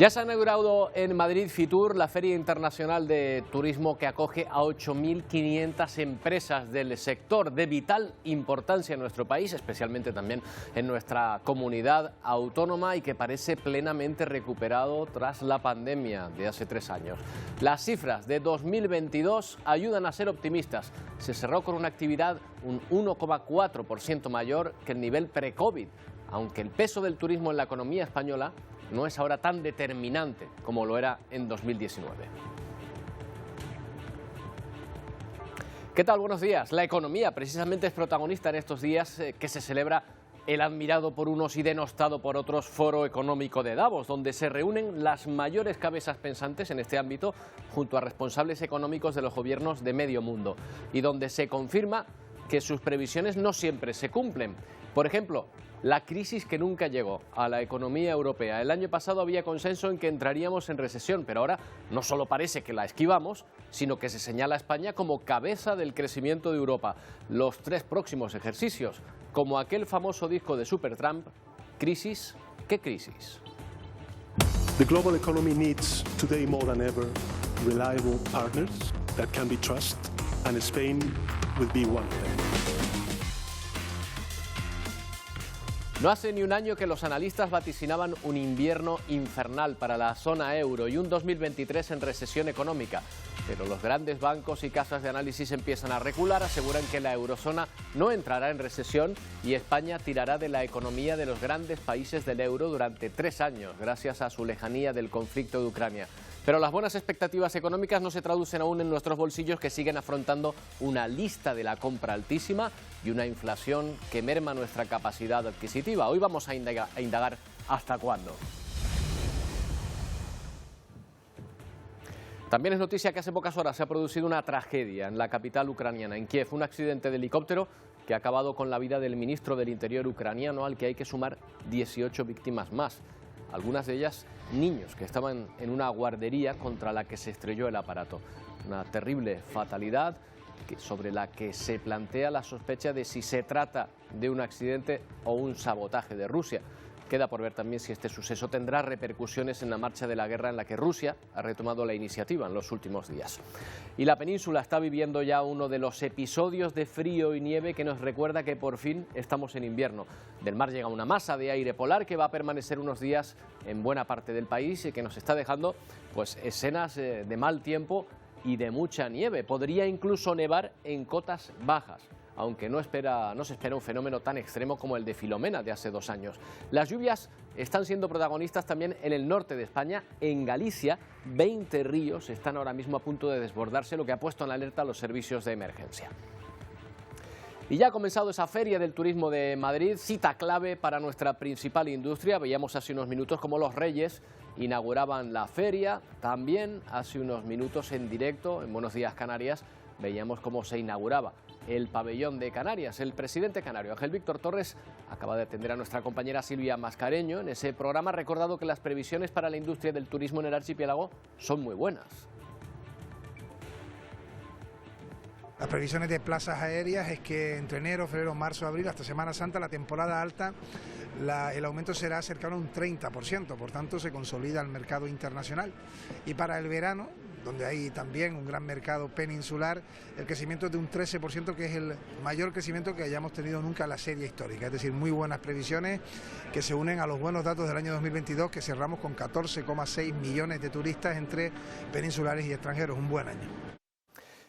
Ya se ha inaugurado en Madrid Fitur, la Feria Internacional de Turismo que acoge a 8.500 empresas del sector de vital importancia en nuestro país, especialmente también en nuestra comunidad autónoma y que parece plenamente recuperado tras la pandemia de hace 3 años. Las cifras de 2022 ayudan a ser optimistas. Se cerró con una actividad un 1,4% mayor que el nivel pre-COVID, aunque el peso del turismo en la economía española no es ahora tan determinante como lo era en 2019. ¿Qué tal? Buenos días. La economía precisamente es protagonista en estos días que se celebra el admirado por unos y denostado por otros Foro Económico de Davos, donde se reúnen las mayores cabezas pensantes en este ámbito junto a responsables económicos de los gobiernos de medio mundo y donde se confirma que sus previsiones no siempre se cumplen. Por ejemplo, la crisis que nunca llegó a la economía europea. El año pasado había consenso en que entraríamos en recesión, pero ahora no solo parece que la esquivamos, sino que se señala a España como cabeza del crecimiento de Europa. Los 3 próximos ejercicios, como aquel famoso disco de Supertramp, ¿crisis? ¿Qué crisis? The global economy needs today more than ever reliable partners that can be trusted, and Spain will be one of them. No hace ni un año que los analistas vaticinaban un invierno infernal para la zona euro y un 2023 en recesión económica. Pero los grandes bancos y casas de análisis empiezan a recular, aseguran que la eurozona no entrará en recesión y España tirará de la economía de los grandes países del euro durante 3 años, gracias a su lejanía del conflicto de Ucrania. Pero las buenas expectativas económicas no se traducen aún en nuestros bolsillos, que siguen afrontando una lista de la compra altísima y una inflación que merma nuestra capacidad adquisitiva. Hoy vamos a indagar hasta cuándo. También es noticia que hace pocas horas se ha producido una tragedia en la capital ucraniana, en Kiev, un accidente de helicóptero que ha acabado con la vida del ministro del Interior ucraniano, al que hay que sumar 18 víctimas más. Algunas de ellas niños que estaban en una guardería contra la que se estrelló el aparato. Una terrible fatalidad sobre la que se plantea la sospecha de si se trata de un accidente o un sabotaje de Rusia. Queda por ver también si este suceso tendrá repercusiones en la marcha de la guerra en la que Rusia ha retomado la iniciativa en los últimos días. Y la península está viviendo ya uno de los episodios de frío y nieve que nos recuerda que por fin estamos en invierno. Del mar llega una masa de aire polar que va a permanecer unos días en buena parte del país y que nos está dejando pues escenas de mal tiempo y de mucha nieve. Podría incluso nevar en cotas bajas, aunque no se espera un fenómeno tan extremo como el de Filomena de hace 2 años. Las lluvias están siendo protagonistas también en el norte de España. En Galicia, 20 ríos están ahora mismo a punto de desbordarse, lo que ha puesto en alerta a los servicios de emergencia. Y ya ha comenzado esa Feria del Turismo de Madrid, cita clave para nuestra principal industria. Veíamos hace unos minutos cómo los Reyes inauguraban la feria. También hace unos minutos en directo, en Buenos Días Canarias, veíamos cómo se inauguraba el pabellón de Canarias. El presidente canario, Ángel Víctor Torres, acaba de atender a nuestra compañera Silvia Mascareño. En ese programa ha recordado que las previsiones para la industria del turismo en el archipiélago son muy buenas. Las previsiones de plazas aéreas es que entre enero, febrero, marzo, abril, hasta Semana Santa, la temporada alta, el aumento será cercano a un 30%, por tanto se consolida el mercado internacional. Y para el verano, donde hay también un gran mercado peninsular, el crecimiento es de un 13%, que es el mayor crecimiento que hayamos tenido nunca en la serie histórica. Es decir, muy buenas previsiones que se unen a los buenos datos del año 2022, que cerramos con 14,6 millones de turistas entre peninsulares y extranjeros. Un buen año.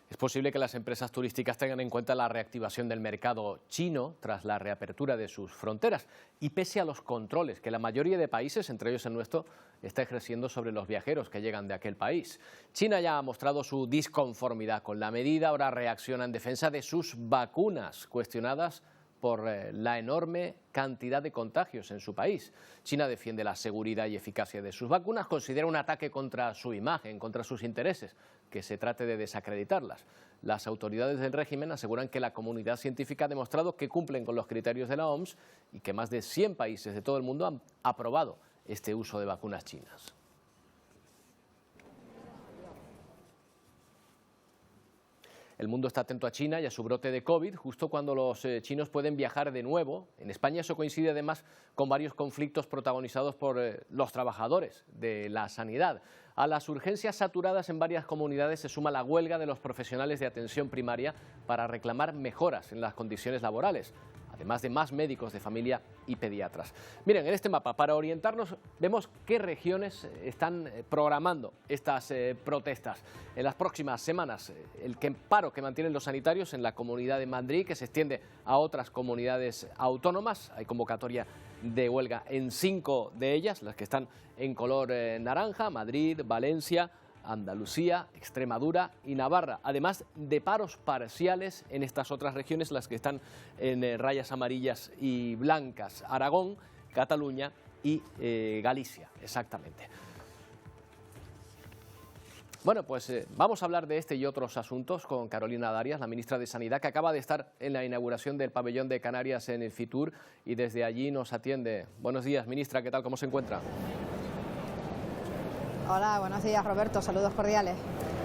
Es posible que las empresas turísticas tengan en cuenta la reactivación del mercado chino tras la reapertura de sus fronteras y pese a los controles que la mayoría de países, entre ellos el nuestro, está ejerciendo sobre los viajeros que llegan de aquel país. China ya ha mostrado su disconformidad con la medida, ahora reacciona en defensa de sus vacunas, cuestionadas por la enorme cantidad de contagios en su país. China defiende la seguridad y eficacia de sus vacunas, considera un ataque contra su imagen, contra sus intereses, que se trate de desacreditarlas. Las autoridades del régimen aseguran que la comunidad científica ha demostrado que cumplen con los criterios de la OMS y que más de 100 países de todo el mundo han aprobado este uso de vacunas chinas. El mundo está atento a China y a su brote de COVID, justo cuando los chinos pueden viajar de nuevo. En España eso coincide además con varios conflictos protagonizados por los trabajadores de la sanidad. A las urgencias saturadas en varias comunidades se suma la huelga de los profesionales de atención primaria para reclamar mejoras en las condiciones laborales, además de más médicos de familia y pediatras. Miren, en este mapa, para orientarnos, vemos qué regiones están programando estas protestas. En las próximas semanas, el paro que mantienen los sanitarios en la Comunidad de Madrid, que se extiende a otras comunidades autónomas. Hay convocatoria de huelga en 5 de ellas, las que están en color naranja: Madrid, Valencia, Andalucía, Extremadura y Navarra, además de paros parciales en estas otras regiones, las que están en rayas amarillas y blancas: Aragón, Cataluña y Galicia, exactamente. Bueno, pues vamos a hablar de este y otros asuntos con Carolina Darias, la ministra de Sanidad, que acaba de estar en la inauguración del pabellón de Canarias en el Fitur y desde allí nos atiende. Buenos días, ministra, ¿qué tal? ¿Cómo se encuentra? Hola, buenos días, Roberto, saludos cordiales.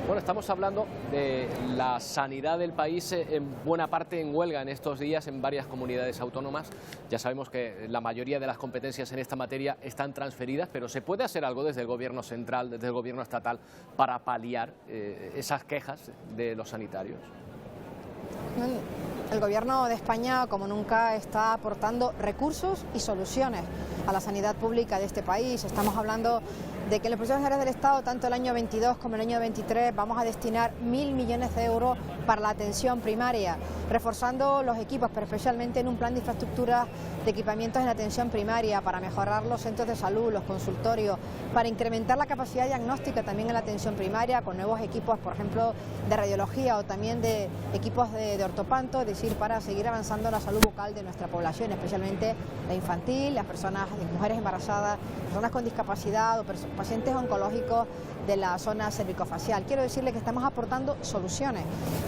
Bueno, estamos hablando de la sanidad del país en buena parte en huelga en estos días en varias comunidades autónomas. Ya sabemos que la mayoría de las competencias en esta materia están transferidas, pero ¿se puede hacer algo desde el gobierno central, desde el gobierno estatal, para paliar esas quejas de los sanitarios? El Gobierno de España, como nunca, está aportando recursos y soluciones a la sanidad pública de este país. Estamos hablando de que en los presupuestos generales del Estado, tanto el año 22 como el año 23, vamos a destinar 1.000 millones de euros para la atención primaria, reforzando los equipos, pero especialmente en un plan de infraestructura de equipamientos en atención primaria, para mejorar los centros de salud, los consultorios, para incrementar la capacidad diagnóstica también en la atención primaria, con nuevos equipos, por ejemplo, de radiología o también de equipos de ortopanto, es decir, para seguir avanzando en la salud bucal de nuestra población, especialmente la infantil, las personas, las mujeres embarazadas, personas con discapacidad o pacientes oncológicos de la zona cervicofacial. Quiero decirle que estamos aportando soluciones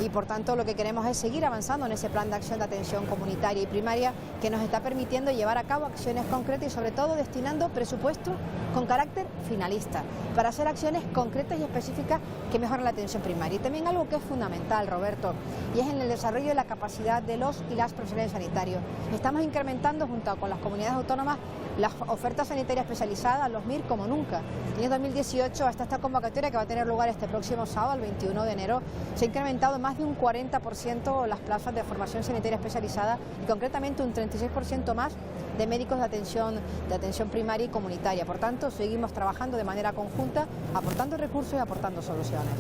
y por tanto lo que queremos es seguir avanzando en ese plan de acción de atención comunitaria y primaria que nos está permitiendo llevar a cabo acciones concretas y sobre todo destinando presupuestos con carácter finalista para hacer acciones concretas y específicas que mejoren la atención primaria. Y también algo que es fundamental, Roberto, y es en el desarrollo de la capacidad de los y las profesionales sanitarios. Estamos incrementando junto con las comunidades autónomas las ofertas sanitarias especializadas, los MIR, como nunca. En el 2018, hasta esta convocatoria que va a tener lugar este próximo sábado, el 21 de enero, se ha incrementado en más de un 40% las plazas de formación sanitaria especializada y concretamente un 36% más de médicos de atención primaria y comunitaria. Por tanto, seguimos trabajando de manera conjunta, aportando recursos y aportando soluciones.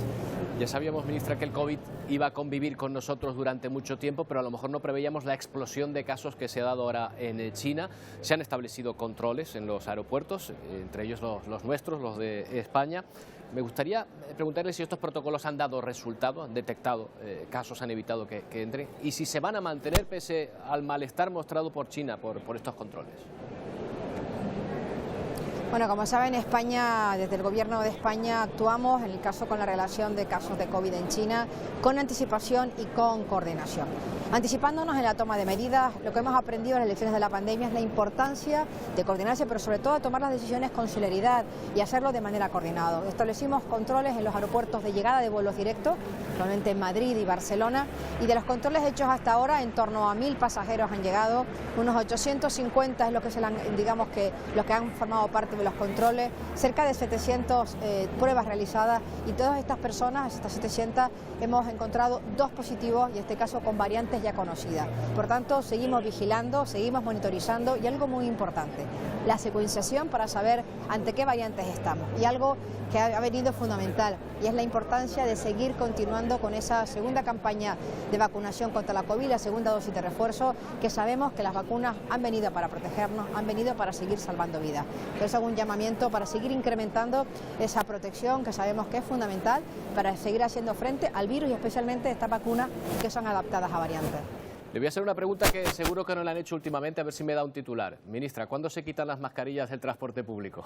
Ya sabíamos, ministra, que el COVID iba a convivir con nosotros durante mucho tiempo, pero a lo mejor no preveíamos la explosión de casos que se ha dado ahora en China. Se han establecido controles en los aeropuertos, entre ellos los nuestros, los de España. Me gustaría preguntarle si estos protocolos han dado resultado, han detectado casos, han evitado que entren, y si se van a mantener pese al malestar mostrado por China por estos controles. Bueno, como saben, España, desde el Gobierno de España actuamos en el caso con la relación de casos de COVID en China con anticipación y con coordinación. Anticipándonos en la toma de medidas, lo que hemos aprendido en las lecciones de la pandemia es la importancia de coordinarse, pero sobre todo de tomar las decisiones con celeridad y hacerlo de manera coordinada. Establecimos controles en los aeropuertos de llegada de vuelos directos, normalmente en Madrid y Barcelona, y de los controles hechos hasta ahora, en torno a 1.000 pasajeros han llegado, unos 850 es lo que digamos que los que han formado parte de los controles, cerca de 700 pruebas realizadas, y todas estas personas, estas 700, hemos encontrado 2 positivos, y en este caso con variantes ya conocidas. Por tanto, seguimos vigilando, seguimos monitorizando, y algo muy importante, la secuenciación para saber ante qué variantes estamos, y algo que ha venido fundamental, y es la importancia de seguir continuando con esa segunda campaña de vacunación contra la COVID, la segunda dosis de refuerzo, que sabemos que las vacunas han venido para protegernos, han venido para seguir salvando vidas. Entonces hago un llamamiento para seguir incrementando esa protección que sabemos que es fundamental para seguir haciendo frente al virus y especialmente estas vacunas que son adaptadas a variantes. Le voy a hacer una pregunta que seguro que no le han hecho últimamente, a ver si me da un titular. Ministra, ¿cuándo se quitan las mascarillas del transporte público?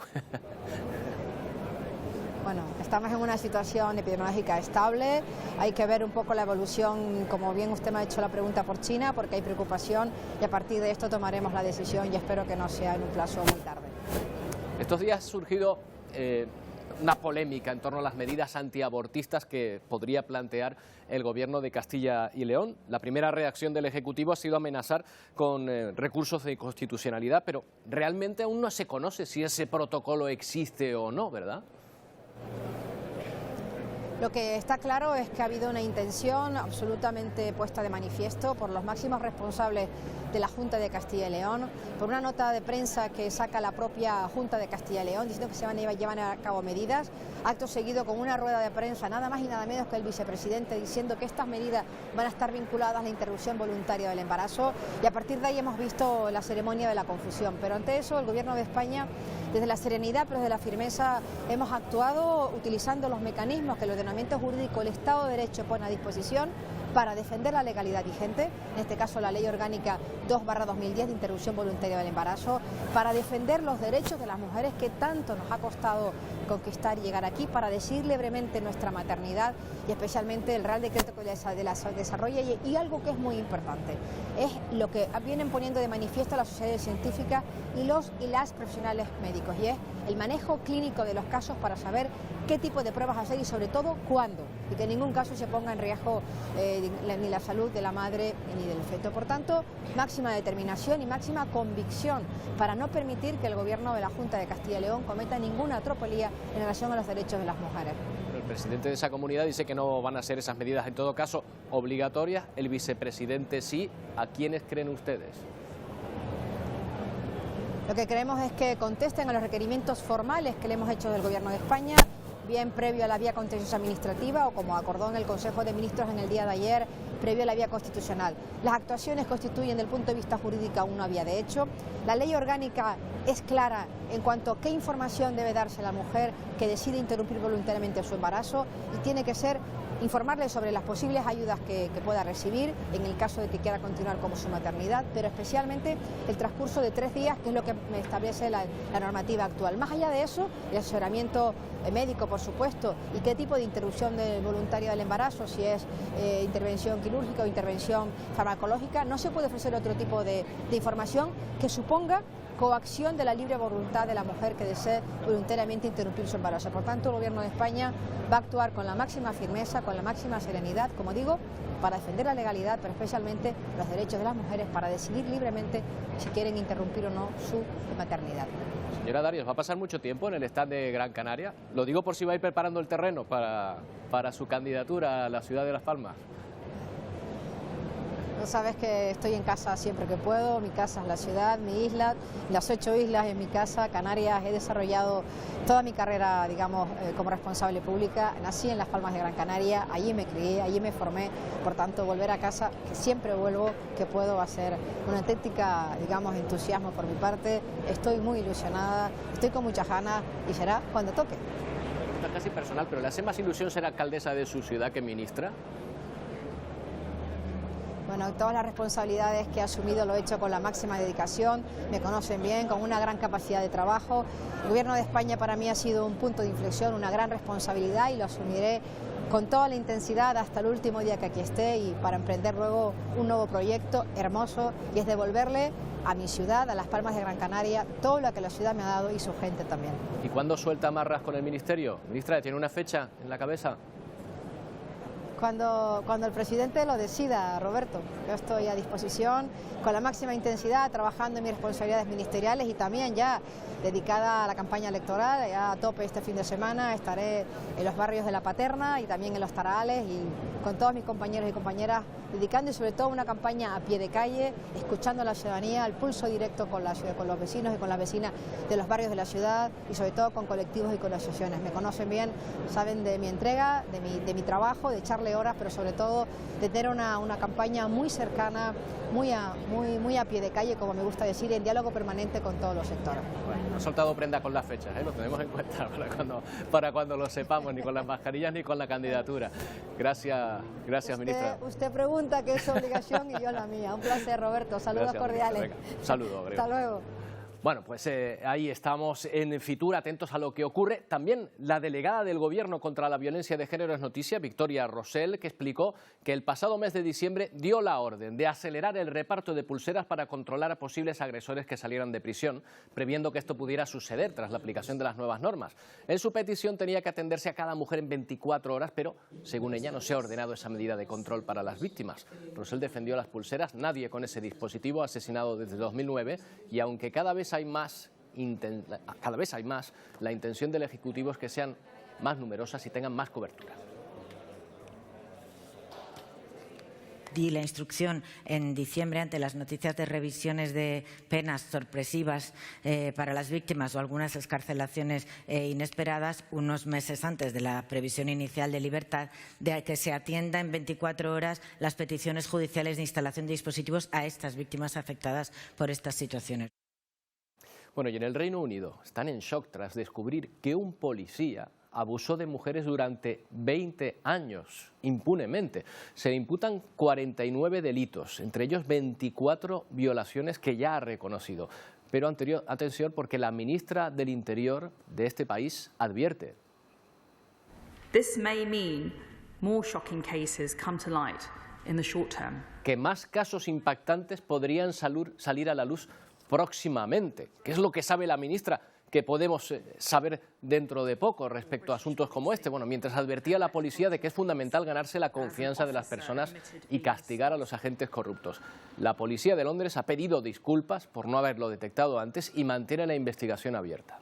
Bueno, estamos en una situación epidemiológica estable, hay que ver un poco la evolución, como bien usted me ha hecho la pregunta por China, porque hay preocupación y a partir de esto tomaremos la decisión y espero que no sea en un plazo muy tarde. Estos días ha surgido una polémica en torno a las medidas antiabortistas que podría plantear el Gobierno de Castilla y León. La primera reacción del Ejecutivo ha sido amenazar con recursos de inconstitucionalidad, pero realmente aún no se conoce si ese protocolo existe o no, ¿verdad? Lo que está claro es que ha habido una intención absolutamente puesta de manifiesto por los máximos responsables de la Junta de Castilla y León, por una nota de prensa que saca la propia Junta de Castilla y León diciendo que se llevan a cabo medidas, acto seguido con una rueda de prensa nada más y nada menos que el vicepresidente diciendo que estas medidas van a estar vinculadas a la interrupción voluntaria del embarazo, y a partir de ahí hemos visto la ceremonia de la confusión. Pero ante eso el Gobierno de España, desde la serenidad pero desde la firmeza, hemos actuado utilizando los mecanismos que el ordenamiento jurídico, el Estado de Derecho pone a disposición para defender la legalidad vigente, en este caso la Ley Orgánica 2/2010 de interrupción voluntaria del embarazo, para defender los derechos de las mujeres que tanto nos ha costado conquistar y llegar aquí, para decidir libremente nuestra maternidad y especialmente el Real Decreto que la desarrolla, y algo que es muy importante, es lo que vienen poniendo de manifiesto las sociedades científicas y los y las profesionales médicos, y es el manejo clínico de los casos para saber qué tipo de pruebas hacer y sobre todo cuándo, y que en ningún caso se ponga en riesgo ni la salud de la madre ni del feto. Por tanto, máxima determinación y máxima convicción para no permitir que el Gobierno de la Junta de Castilla y León cometa ninguna atropelía en relación a los derechos de las mujeres. El presidente de esa comunidad dice que no van a ser esas medidas en todo caso obligatorias, el vicepresidente sí. ¿A quiénes creen ustedes? Lo que queremos es que contesten a los requerimientos formales que le hemos hecho del Gobierno de España, bien previo a la vía contenciosa administrativa o como acordó en el Consejo de Ministros en el día de ayer, previo a la vía constitucional. Las actuaciones constituyen desde el punto de vista jurídico una vía de hecho. La ley orgánica es clara en cuanto a qué información debe darse a la mujer que decide interrumpir voluntariamente su embarazo, y tiene que ser informarle sobre las posibles ayudas que pueda recibir en el caso de que quiera continuar con su maternidad, pero especialmente el transcurso de 3 días, que es lo que establece la normativa actual. Más allá de eso, el asesoramiento médico, por supuesto, y qué tipo de interrupción voluntaria del embarazo, si es intervención quirúrgica o intervención farmacológica, no se puede ofrecer otro tipo de información que suponga coacción de la libre voluntad de la mujer que desee voluntariamente interrumpir su embarazo. Por tanto, el Gobierno de España va a actuar con la máxima firmeza, con la máxima serenidad, como digo, para defender la legalidad, pero especialmente los derechos de las mujeres para decidir libremente si quieren interrumpir o no su maternidad. Señora Darias, ¿va a pasar mucho tiempo en el stand de Gran Canaria? Lo digo por si va a ir preparando el terreno para su candidatura a la ciudad de Las Palmas. Sabes que estoy en casa siempre que puedo, mi casa es la ciudad, mi isla, las 8 islas en mi casa, Canarias. He desarrollado toda mi carrera, digamos, como responsable pública. Nací en Las Palmas de Gran Canaria, allí me crié, allí me formé, por tanto volver a casa, que siempre vuelvo, que puedo, va a ser una auténtica, digamos, entusiasmo por mi parte. Estoy muy ilusionada, estoy con muchas ganas y será cuando toque. Está casi personal, pero ¿le hace más ilusión ser alcaldesa de su ciudad que ministra? Bueno, todas las responsabilidades que he asumido lo he hecho con la máxima dedicación, me conocen bien, con una gran capacidad de trabajo. El Gobierno de España para mí ha sido un punto de inflexión, una gran responsabilidad, y lo asumiré con toda la intensidad hasta el último día que aquí esté, y para emprender luego un nuevo proyecto hermoso, y es devolverle a mi ciudad, a Las Palmas de Gran Canaria, todo lo que la ciudad me ha dado y su gente también. ¿Y cuándo suelta amarras con el Ministerio? Ministra, ¿tiene una fecha en la cabeza? Cuando el presidente lo decida, Roberto. Yo estoy a disposición con la máxima intensidad, trabajando en mis responsabilidades ministeriales y también ya dedicada a la campaña electoral. Ya a tope este fin de semana estaré en los barrios de La Paterna y también en los Tarahales, y con todos mis compañeros y compañeras, dedicando y sobre todo una campaña a pie de calle, escuchando a la ciudadanía, al pulso directo con la ciudad, con los vecinos y con las vecinas de los barrios de la ciudad, y sobre todo con colectivos y con asociaciones. Me conocen bien, saben de mi entrega, de mi trabajo, de echarle horas, pero sobre todo de tener una campaña muy cercana, muy a pie de calle, como me gusta decir, en diálogo permanente con todos los sectores. Bueno, no he soltado prenda con las fechas, lo tenemos en cuenta para cuando lo sepamos, ni con las mascarillas ni con la candidatura. Gracias, ministra. Usted pregunta qué es su obligación y yo la mía. Un placer, Roberto. Saludos cordiales. Venga, un saludo. Hasta luego. Bueno, pues ahí estamos en Fitur, atentos a lo que ocurre. También la delegada del Gobierno contra la violencia de género es noticia, Victoria Rosell, que explicó que el pasado mes de diciembre dio la orden de acelerar el reparto de pulseras para controlar a posibles agresores que salieran de prisión, previendo que esto pudiera suceder tras la aplicación de las nuevas normas. En su petición tenía que atenderse a cada mujer en 24 horas, pero según ella no se ha ordenado esa medida de control para las víctimas. Rosell defendió las pulseras, nadie con ese dispositivo asesinado desde 2009, y aunque cada vez hay más, la intención del Ejecutivo es que sean más numerosas y tengan más cobertura. Di la instrucción en diciembre ante las noticias de revisiones de penas sorpresivas para las víctimas o algunas excarcelaciones inesperadas, unos meses antes de la previsión inicial de libertad, de que se atienda en 24 horas las peticiones judiciales de instalación de dispositivos a estas víctimas afectadas por estas situaciones. Bueno, y en el Reino Unido están en shock tras descubrir que un policía abusó de mujeres durante 20 años, impunemente. Se le imputan 49 delitos, entre ellos 24 violaciones que ya ha reconocido. Pero atención, porque la ministra del Interior de este país advierte. This may mean more shocking cases come to light in the short term. Que más casos impactantes podrían salir a la luz próximamente. ¿Qué es lo que sabe la ministra que podemos saber dentro de poco respecto a asuntos como este? Bueno, mientras advertía a la policía de que es fundamental ganarse la confianza de las personas y castigar a los agentes corruptos. La policía de Londres ha pedido disculpas por no haberlo detectado antes y mantiene la investigación abierta.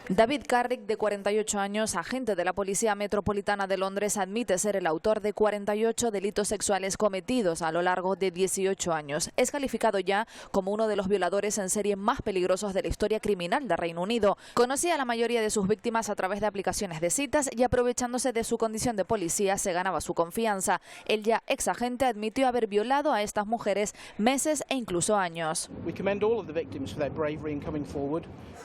David Carrick, de 48 años, agente de la Policía Metropolitana de Londres, admite ser el autor de 48 delitos sexuales cometidos a lo largo de 18 años. Es calificado ya como uno de los violadores en serie más peligrosos de la historia criminal de Reino Unido. Conocía a la mayoría de sus víctimas a través de aplicaciones de citas y, aprovechándose de su condición de policía, se ganaba su confianza. El ya ex agente admitió haber violado a estas mujeres meses e incluso años.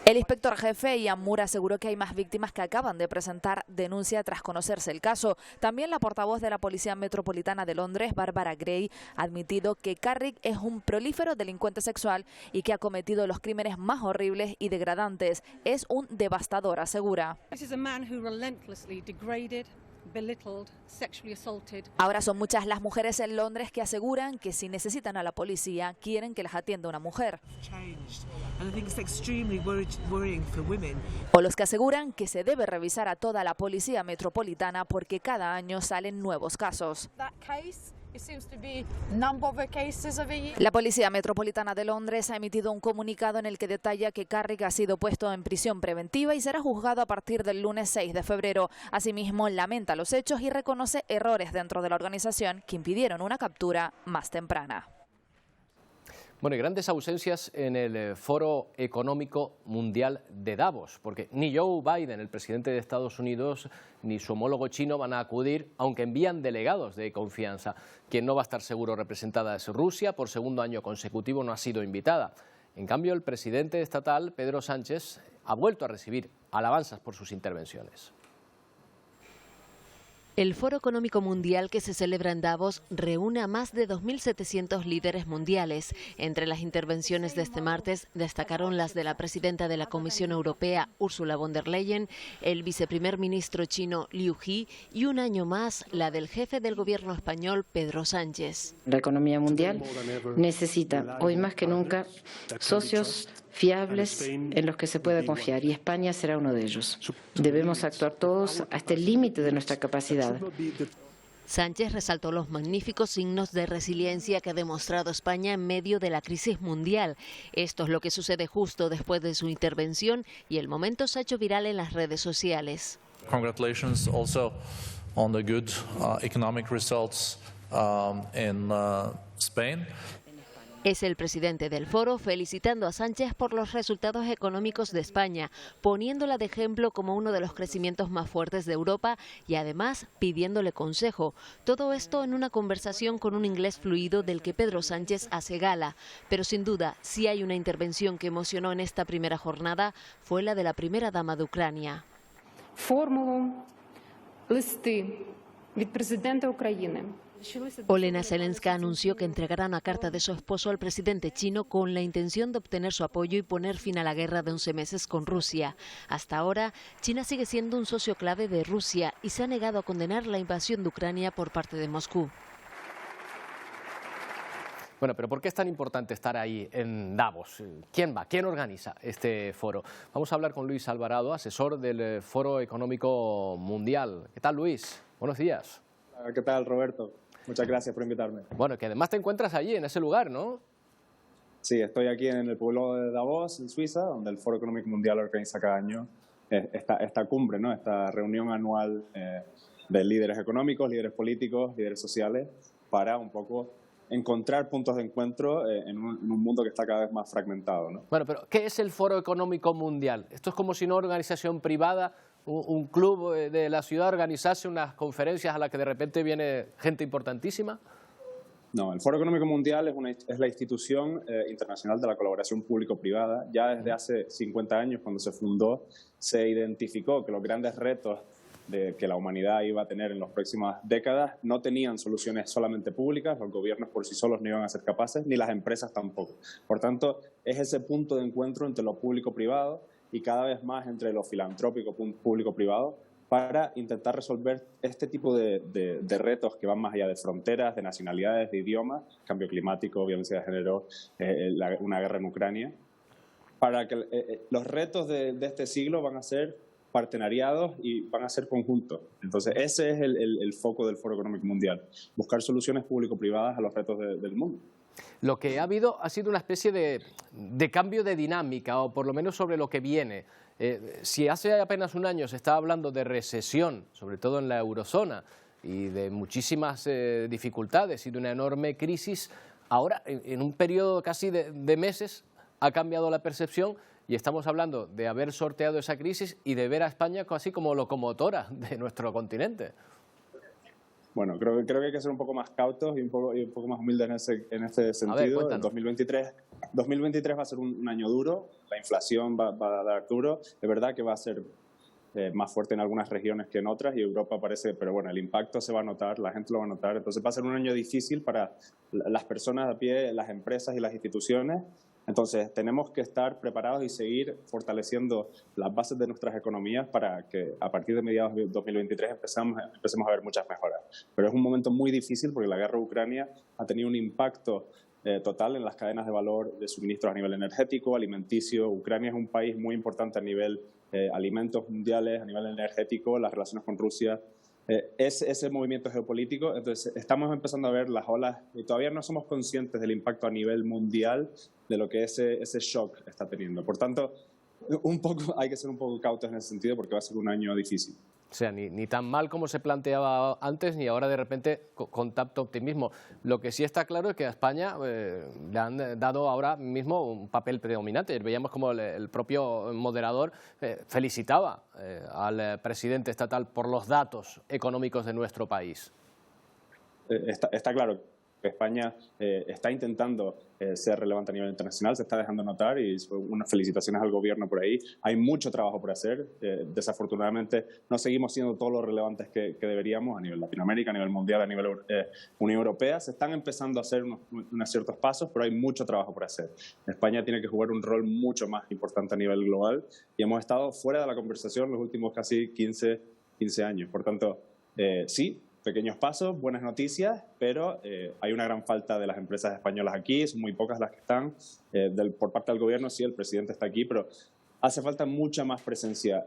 El inspector jefe Ian Moore aseguró que hay más víctimas que acaban de presentar denuncia tras conocerse el caso. También la portavoz de la Policía Metropolitana de Londres, Barbara Gray, ha admitido que Carrick es un prolífero delincuente sexual y que ha cometido los crímenes más horribles y degradantes. Es un devastador, asegura. Ahora son muchas las mujeres en Londres que aseguran que si necesitan a la policía, quieren que las atienda una mujer. O los que aseguran que se debe revisar a toda la policía metropolitana porque cada año salen nuevos casos. La Policía Metropolitana de Londres ha emitido un comunicado en el que detalla que Carrick ha sido puesto en prisión preventiva y será juzgado a partir del lunes 6 de febrero. Asimismo, lamenta los hechos y reconoce errores dentro de la organización que impidieron una captura más temprana. Bueno, y grandes ausencias en el Foro Económico Mundial de Davos, porque ni Joe Biden, el presidente de Estados Unidos, ni su homólogo chino van a acudir, aunque envían delegados de confianza. Quien no va a estar seguro representada es Rusia, por segundo año consecutivo no ha sido invitada. En cambio, el presidente estatal, Pedro Sánchez, ha vuelto a recibir alabanzas por sus intervenciones. El Foro Económico Mundial que se celebra en Davos reúne a más de 2.700 líderes mundiales. Entre las intervenciones de este martes destacaron las de la presidenta de la Comisión Europea, Ursula von der Leyen, el viceprimer ministro chino, Liu He, y un año más la del jefe del gobierno español, Pedro Sánchez. La economía mundial necesita, hoy más que nunca, socios fiables en los que se pueda confiar, y España será uno de ellos. Debemos actuar todos hasta el límite de nuestra capacidad. Sánchez resaltó los magníficos signos de resiliencia que ha demostrado España en medio de la crisis mundial. Esto es lo que sucede justo después de su intervención y el momento se ha hecho viral en las redes sociales. Congratulations also on the good economic results in Spain. Es el presidente del foro felicitando a Sánchez por los resultados económicos de España, poniéndola de ejemplo como uno de los crecimientos más fuertes de Europa y además pidiéndole consejo. Todo esto en una conversación con un inglés fluido del que Pedro Sánchez hace gala. Pero sin duda, si hay una intervención que emocionó en esta primera jornada, fue la de la primera dama de Ucrania. Формулу, листи, Olena Zelenska anunció que entregará una carta de su esposo al presidente chino con la intención de obtener su apoyo y poner fin a la guerra de 11 meses con Rusia. Hasta ahora, China sigue siendo un socio clave de Rusia y se ha negado a condenar la invasión de Ucrania por parte de Moscú. Bueno, pero ¿por qué es tan importante estar ahí en Davos? ¿Quién va? ¿Quién organiza este foro? Vamos a hablar con Luis Alvarado, asesor del Foro Económico Mundial. ¿Qué tal, Luis? Buenos días. ¿Qué tal, Roberto? Muchas gracias por invitarme. Bueno, que además te encuentras allí, en ese lugar, ¿no? Sí, estoy aquí en el pueblo de Davos, en Suiza, donde el Foro Económico Mundial organiza cada año esta cumbre, ¿no? Esta reunión anual de líderes económicos, líderes políticos, líderes sociales, para un poco encontrar puntos de encuentro en un mundo que está cada vez más fragmentado, ¿no? Bueno, pero ¿qué es el Foro Económico Mundial? Esto es como si una organización privada, un club de la ciudad organizase unas conferencias a las que de repente viene gente importantísima. No, el Foro Económico Mundial es la institución internacional de la colaboración público-privada. Ya desde hace 50 años, cuando se fundó, se identificó que los grandes retos que la humanidad iba a tener en las próximas décadas no tenían soluciones solamente públicas, los gobiernos por sí solos no iban a ser capaces, ni las empresas tampoco. Por tanto, es ese punto de encuentro entre lo público-privado y cada vez más entre lo filantrópico público-privado para intentar resolver este tipo de retos que van más allá de fronteras, de nacionalidades, de idiomas, cambio climático, violencia de género, una guerra en Ucrania, para que los retos de este siglo van a ser partenariados y van a ser conjuntos. Entonces, ese es el foco del Foro Económico Mundial, buscar soluciones público-privadas a los retos del mundo. Lo que ha habido ha sido una especie de cambio de dinámica, o por lo menos sobre lo que viene. Si hace apenas un año se estaba hablando de recesión, sobre todo en la eurozona, y de muchísimas dificultades y de una enorme crisis, ahora, en un periodo casi de meses, ha cambiado la percepción y estamos hablando de haber sorteado esa crisis y de ver a España casi como locomotora de nuestro continente. Bueno, creo que hay que ser un poco más cautos y un poco más humildes en este sentido. En 2023 va a ser un año duro, la inflación va a dar duro. Es verdad que va a ser más fuerte en algunas regiones que en otras y Europa parece, pero bueno, el impacto se va a notar, la gente lo va a notar. Entonces va a ser un año difícil para las personas a pie, las empresas y las instituciones. Entonces, tenemos que estar preparados y seguir fortaleciendo las bases de nuestras economías para que a partir de mediados de 2023 empecemos a ver muchas mejoras. Pero es un momento muy difícil porque la guerra de Ucrania ha tenido un impacto total en las cadenas de valor de suministros a nivel energético, alimenticio. Ucrania es un país muy importante a nivel alimentos mundiales, a nivel energético, las relaciones con Rusia. Ese movimiento geopolítico, entonces estamos empezando a ver las olas y todavía no somos conscientes del impacto a nivel mundial de lo que ese shock está teniendo. Por tanto, hay que ser un poco cautos en ese sentido porque va a ser un año difícil. O sea, ni tan mal como se planteaba antes, ni ahora de repente con tanto optimismo. Lo que sí está claro es que a España le han dado ahora mismo un papel predominante. Veíamos como el propio moderador felicitaba al presidente estatal por los datos económicos de nuestro país. Está claro que España está intentando ser relevante a nivel internacional, se está dejando notar y unas felicitaciones al gobierno por ahí. Hay mucho trabajo por hacer. Desafortunadamente no seguimos siendo todo lo relevantes que deberíamos a nivel Latinoamérica, a nivel mundial, a nivel Unión Europea. Se están empezando a hacer unos ciertos pasos, pero hay mucho trabajo por hacer. España tiene que jugar un rol mucho más importante a nivel global y hemos estado fuera de la conversación los últimos casi 15 años. Por tanto, sí, pequeños pasos, buenas noticias, pero hay una gran falta de las empresas españolas aquí, son muy pocas las que están. Por parte del gobierno, sí, el presidente está aquí, pero hace falta mucha más presencia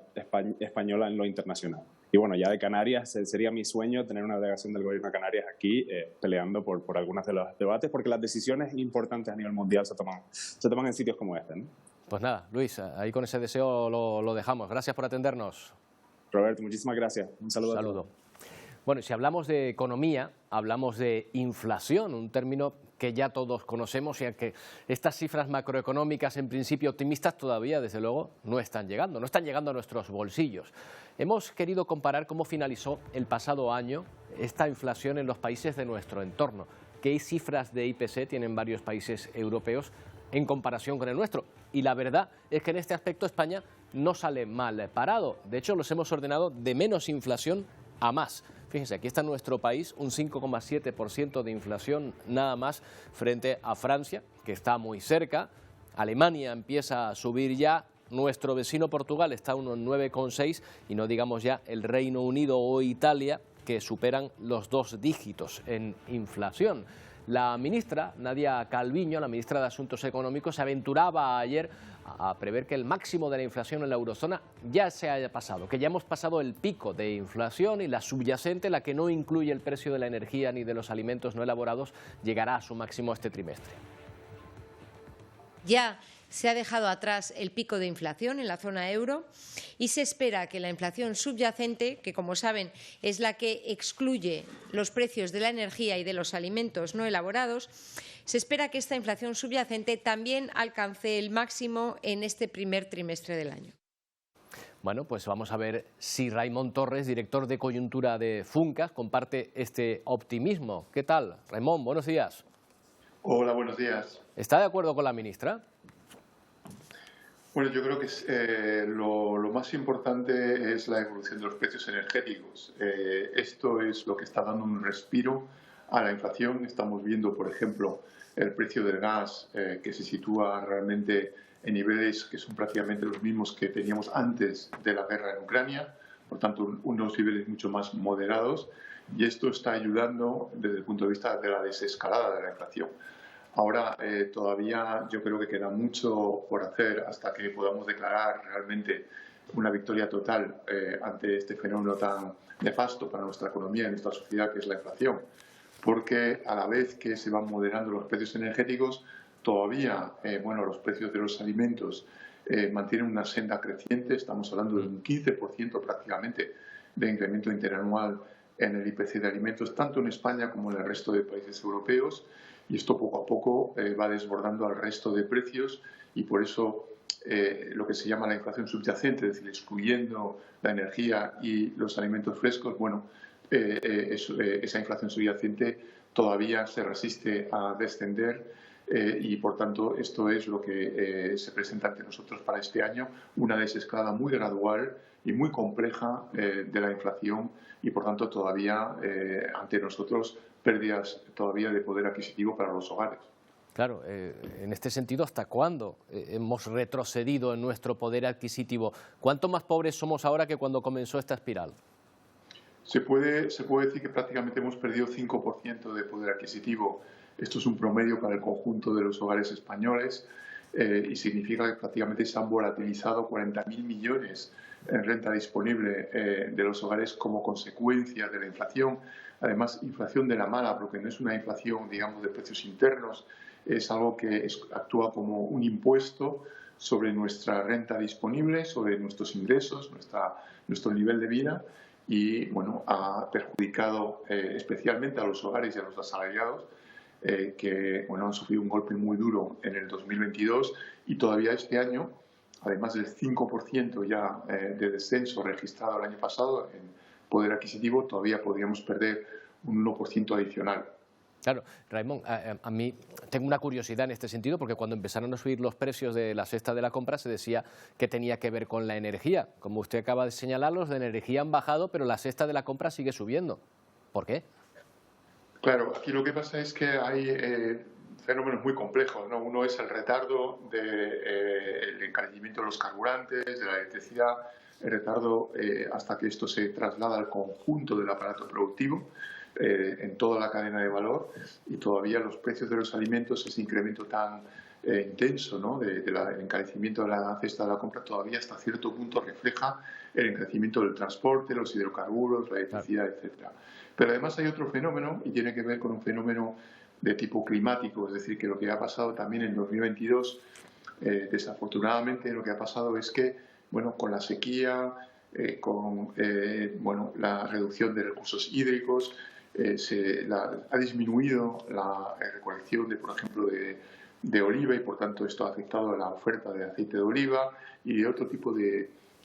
española en lo internacional. Y bueno, ya de Canarias, sería mi sueño tener una delegación del gobierno de Canarias aquí peleando por algunos de los debates, porque las decisiones importantes a nivel mundial se toman en sitios como este, ¿no? Pues nada, Luis, ahí con ese deseo lo dejamos. Gracias por atendernos. Roberto, muchísimas gracias. Un saludo. A todos. Bueno, si hablamos de economía, hablamos de inflación, un término que ya todos conocemos y a que estas cifras macroeconómicas en principio optimistas todavía, desde luego, no están llegando a nuestros bolsillos. Hemos querido comparar cómo finalizó el pasado año esta inflación en los países de nuestro entorno. ¿Qué cifras de IPC tienen varios países europeos en comparación con el nuestro? Y la verdad es que en este aspecto España no sale mal parado. De hecho, los hemos ordenado de menos inflación a más. Fíjense, aquí está nuestro país, un 5,7% de inflación nada más frente a Francia, que está muy cerca. Alemania empieza a subir ya, nuestro vecino Portugal está a unos 9,6 y no digamos ya el Reino Unido o Italia, que superan los 2 dígitos en inflación. La ministra Nadia Calviño, la ministra de Asuntos Económicos, se aventuraba ayer a prever que el máximo de la inflación en la eurozona ya se haya pasado, que ya hemos pasado el pico de inflación y la subyacente, la que no incluye el precio de la energía ni de los alimentos no elaborados, llegará a su máximo este trimestre. Ya se ha dejado atrás el pico de inflación en la zona euro y se espera que la inflación subyacente, que como saben es la que excluye los precios de la energía y de los alimentos no elaborados, se espera que esta inflación subyacente también alcance el máximo en este primer trimestre del año. Bueno, pues vamos a ver si Raimon Torres, director de coyuntura de Funcas, comparte este optimismo. ¿Qué tal, Raimon? Buenos días. Hola, buenos días. ¿Está de acuerdo con la ministra? Bueno, yo creo que lo más importante es la evolución de los precios energéticos. Esto es lo que está dando un respiro a la inflación. Estamos viendo, por ejemplo, el precio del gas que se sitúa realmente en niveles que son prácticamente los mismos que teníamos antes de la guerra en Ucrania, por tanto, unos niveles mucho más moderados, y esto está ayudando desde el punto de vista de la desescalada de la inflación. Ahora todavía yo creo que queda mucho por hacer hasta que podamos declarar realmente una victoria total ante este fenómeno tan nefasto para nuestra economía y nuestra sociedad, que es la inflación. Porque a la vez que se van moderando los precios energéticos, todavía los precios de los alimentos mantienen una senda creciente. Estamos hablando de un 15% prácticamente de incremento interanual en el IPC de alimentos, tanto en España como en el resto de países europeos. Y esto poco a poco va desbordando al resto de precios y por eso lo que se llama la inflación subyacente, es decir, excluyendo la energía y los alimentos frescos, esa inflación subyacente todavía se resiste a descender y por tanto esto es lo que se presenta ante nosotros para este año, una desescalada muy gradual y muy compleja de la inflación y por tanto todavía ante nosotros pérdidas todavía de poder adquisitivo para los hogares. Claro, en este sentido, ¿hasta cuándo hemos retrocedido en nuestro poder adquisitivo? ¿Cuánto más pobres somos ahora que cuando comenzó esta espiral? Se puede decir que prácticamente hemos perdido 5% de poder adquisitivo. Esto es un promedio para el conjunto de los hogares españoles y significa que prácticamente se han volatilizado 40.000 millones en renta disponible de los hogares como consecuencia de la inflación. Además, inflación de la mala, porque no es una inflación, digamos, de precios internos, es algo que actúa como un impuesto sobre nuestra renta disponible, sobre nuestros ingresos, nuestro nivel de vida y, ha perjudicado especialmente a los hogares y a los asalariados que, han sufrido un golpe muy duro en el 2022 y todavía este año, además del 5% ya de descenso registrado el año pasado en poder adquisitivo, todavía podríamos perder un 1% adicional. Claro, Raimon, a mí tengo una curiosidad en este sentido, porque cuando empezaron a subir los precios de la cesta de la compra se decía que tenía que ver con la energía. Como usted acaba de señalar, los de energía han bajado, pero la cesta de la compra sigue subiendo. ¿Por qué? Claro, aquí lo que pasa es que hay fenómenos muy complejos, ¿no? Uno es el retardo del encarecimiento de los carburantes, de la electricidad, el retardo hasta que esto se traslada al conjunto del aparato productivo, en toda la cadena de valor, y todavía los precios de los alimentos, ese incremento tan intenso, ¿no? del encarecimiento de la cesta de la compra, todavía hasta cierto punto refleja el encarecimiento del transporte, los hidrocarburos, la electricidad, etcétera. Pero además hay otro fenómeno, y tiene que ver con un fenómeno de tipo climático, es decir, que lo que ha pasado también en 2022, desafortunadamente lo que ha pasado es que, con la sequía, con la reducción de recursos hídricos, ha disminuido la recolección de, por ejemplo, de oliva y por tanto esto ha afectado a la oferta de aceite de oliva y de otro tipo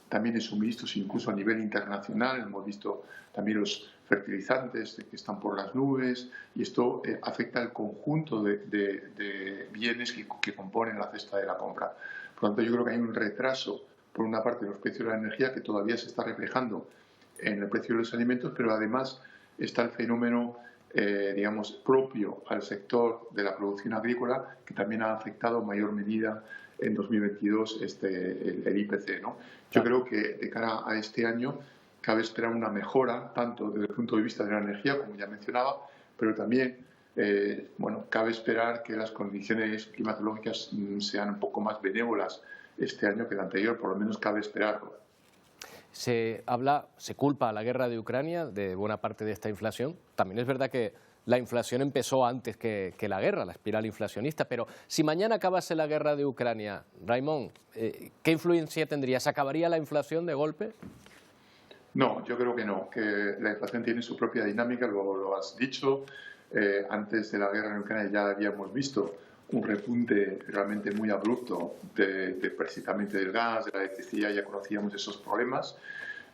también de suministros incluso a nivel internacional. Hemos visto también los fertilizantes que están por las nubes y esto afecta al conjunto de bienes que componen la cesta de la compra. Por lo tanto, yo creo que hay un retraso por una parte de los precios de la energía que todavía se está reflejando en el precio de los alimentos, pero además está el fenómeno, digamos, propio al sector de la producción agrícola, que también ha afectado en mayor medida en 2022 el IPC, ¿no? Yo creo que de cara a este año cabe esperar una mejora, tanto desde el punto de vista de la energía, como ya mencionaba, pero también bueno, cabe esperar que las condiciones climatológicas sean un poco más benévolas este año que el anterior, por lo menos cabe esperarlo. Se culpa a la guerra de Ucrania de buena parte de esta inflación. También es verdad que la inflación empezó antes que la guerra, la espiral inflacionista, pero si mañana acabase la guerra de Ucrania, Raimon, ¿qué influencia tendría? ¿Se acabaría la inflación de golpe? No, yo creo que no, que la inflación tiene su propia dinámica, lo has dicho. Antes de la guerra en Ucrania ya habíamos visto un repunte realmente muy abrupto precisamente del gas, de la electricidad, ya conocíamos esos problemas